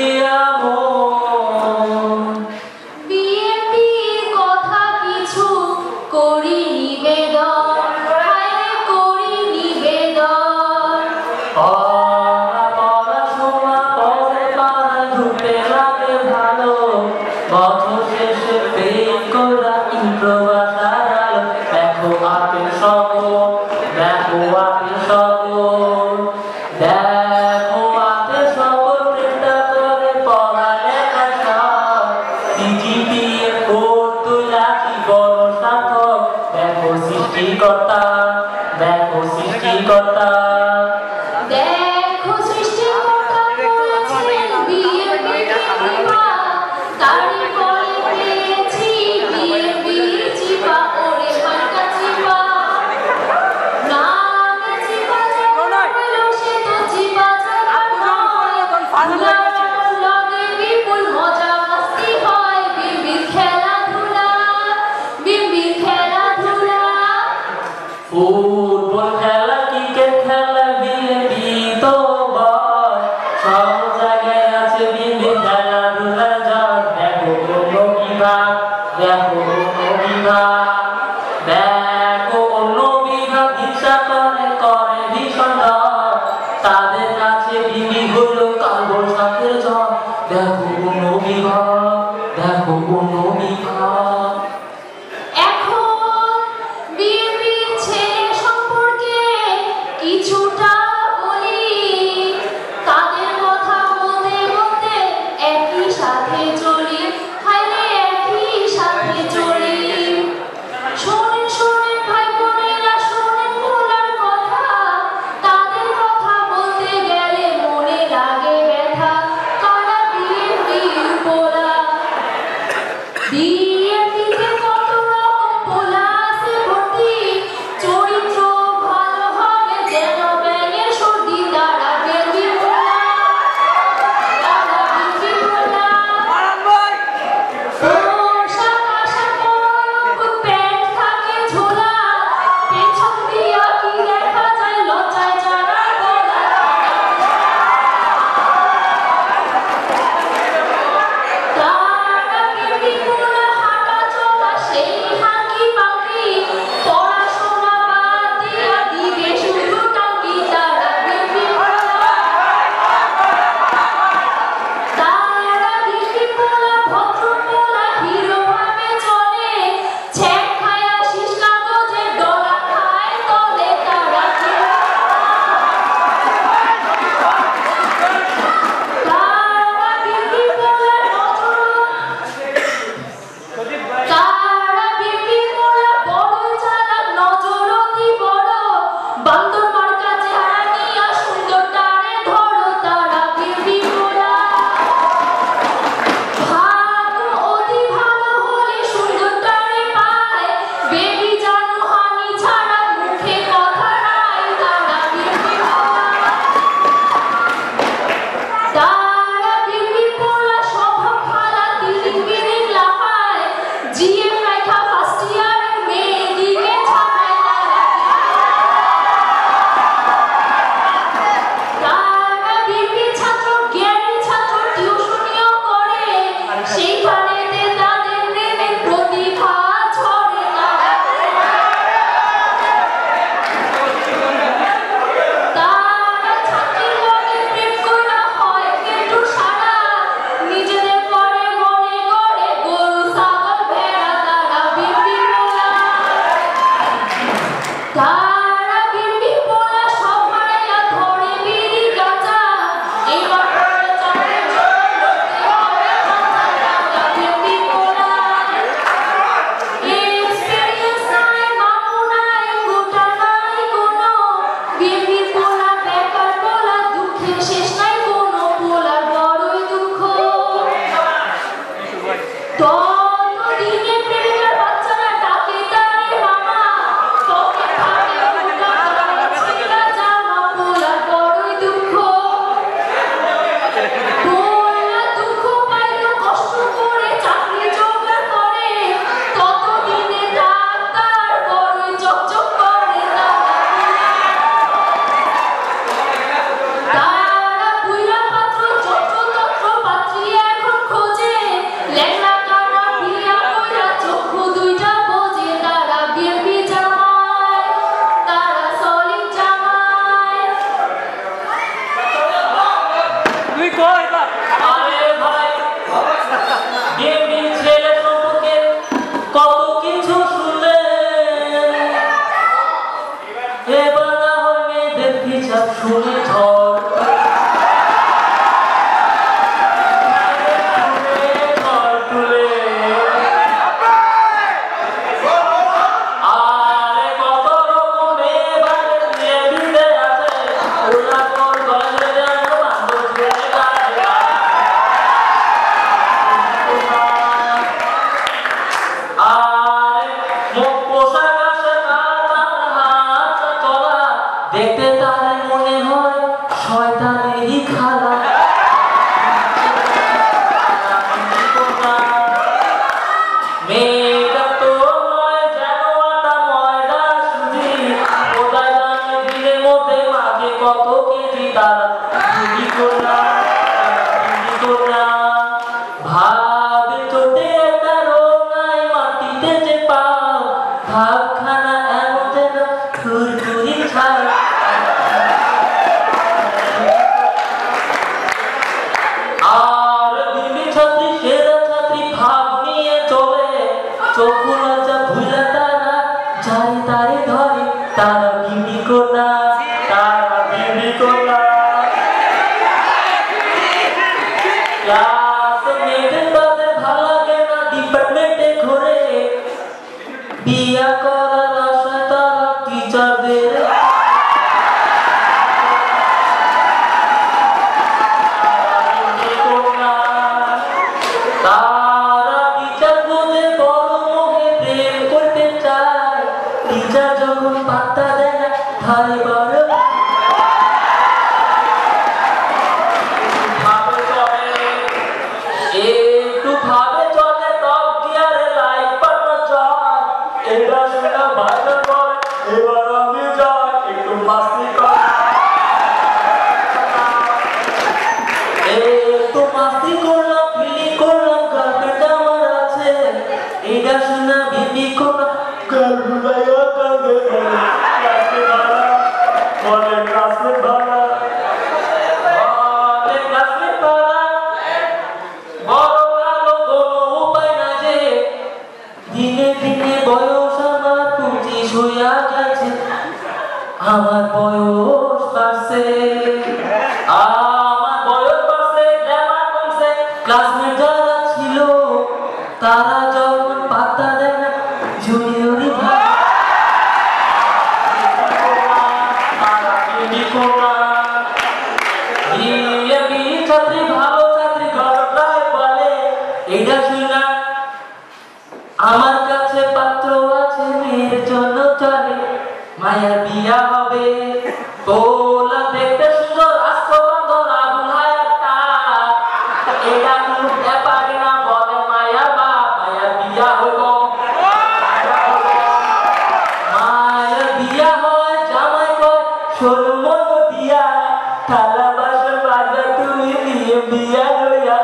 দিয়া বিএনপির কথা কিছু করি নিবেদন, হায়রে করি নিবেদন। পড়াশোনা করে পাড়ায় ঢুকে লাগে ভালো, বছর শেষে পেয়ে করা ইন্ট্রোভার্টার আলো। দেখো আপেল শহর, দেখো আপেল শহর, দেখো আপেল শহর চিন্তা করে পড়ালেখা সব। সিজিপিএ ভোট তুলা কি বড় সাধক, দেখো সৃষ্টিকর্তা, দেখো সৃষ্টিকর্তা। দেখো সৃষ্টিকর্তা করেছেন বিএনপিকে কৃপা, তারই ফলে পেয়েছি বিএনপির চিপা, ওরে হালকা চিপা। নামে চিপা যারা হলো সে তো চিপা ছাড়া নয়, উলার লগে বিপুল মজা মাস্তি হয়, বিড়বিড় খেলাধুলা, বিড়বিড় খেলাধুলা। ফুটবল খেলা, ক্রিকেট খেলা, বিএনপি তো বল, সব জায়গায় আছে বিএনপি খেলাধুলার জল। দেখো অন্য বিভাগ, দেখো অন্য বিভাগ, দেখো অন্য বিভাগ হিংসা করে করে ভীষণ ডর, তাদের কাছে বিবি হলো কালবৈশাখের ঝড়। দেখো অন্য বিভাগ, দেখো অন্য বিভাগ। এখন বিএনপির ছেলে সম্পর্কে কিছুটা বলি, তাদের কথা বলতে বলতে একই সাথে চলি, হায়রে একই সাথে চলি। শোনেন শোনেন ভাই বোনেরা, শোনেন বলার কথা, তাদের কথা বলতে গেলে মনে লাগে ব্যথা, কারা বিএনপির পোলা। আরে ভাই বিএনপি ছেলে সম্পর্কে কত কিছু শুনলে এবার না হয় মেয়েদের হিসাব শুনে ঝড় তুলে আরে কত রকম এবারে নিয়ে দিতে আছে ওরা কোন গলে যেন বান্ধব ছেলে দেখতে তার মনে হয় শয়তানেরই খালা মেয়েটা তো নয় যেন আটা ময়দা সুজি কোথায় জানে দিনের মধ্যে মাঝে কত কেজি তারা চুরি করলাম ভাবে চোটে একটা রোগায় মাটিতে যে পাও ভাবখানা এমন যেন চুরি ছাড়া আর দিদি ছাত্রী সেরা ছাত্রী ভাব নিয়ে চলে চক্ষু লজ্জা ভুলে তারা যাই তারে ধরে তারা বিবি কোনা ক্লাস মেয়েদের তাদের ভালো লাগে না ডিপার্টমেন্টে ঘুরে বিয়া করার আশায় তারা টিচারদের তারা টিচার বলে বড় মোহে প্রেম করতে চায় টিচার যখন পাত্তা দেয় না ধারে বড় একটু ভাবে চলে টপ গিয়ারে লাইফ পার্টনার যায় এটা শুনে ভাইরা করে এবার আমি যাই একটু মাস্তি কর একটু মাস্তি করলাম ফিলি করলাম গার্লফ্রেন্ড আমার আছে এটা শুনে বিবি করলাম গার্লফ্রেন্ড ভাইয়া কাঁদে ক্লাসে ভাড়া বলে ক্লাসে ভাড়া দিনে দিনে বয়স আমার 25 হইয়া গেছে আমার বয়স বাড়ছে গ্রামার কমছে ক্লাসমেট যারা ছিল তারা যখন পাত্তা দেয় না জুনিয়রই ভাই ছাত্রী ভালো ছাত্রী ঘটনায় বলে এটা শুনলাম আমার কাছে পাত্র আছে মেয়ের জন্য চলে মায়ের বিয়া হবে তোলা দেখতে সুন্দর রাষ্ট্রবন্ধন আবুল হায়াতটা এটা করতে পারে না বলে মায়া বাপ মায়ের বিয়া হইব মায়ের বিয়া হয় জামাই কয় ষোলো মন দিয়া থালা বাসন বাজা তুমি নিয়ে বিয়া লইয়া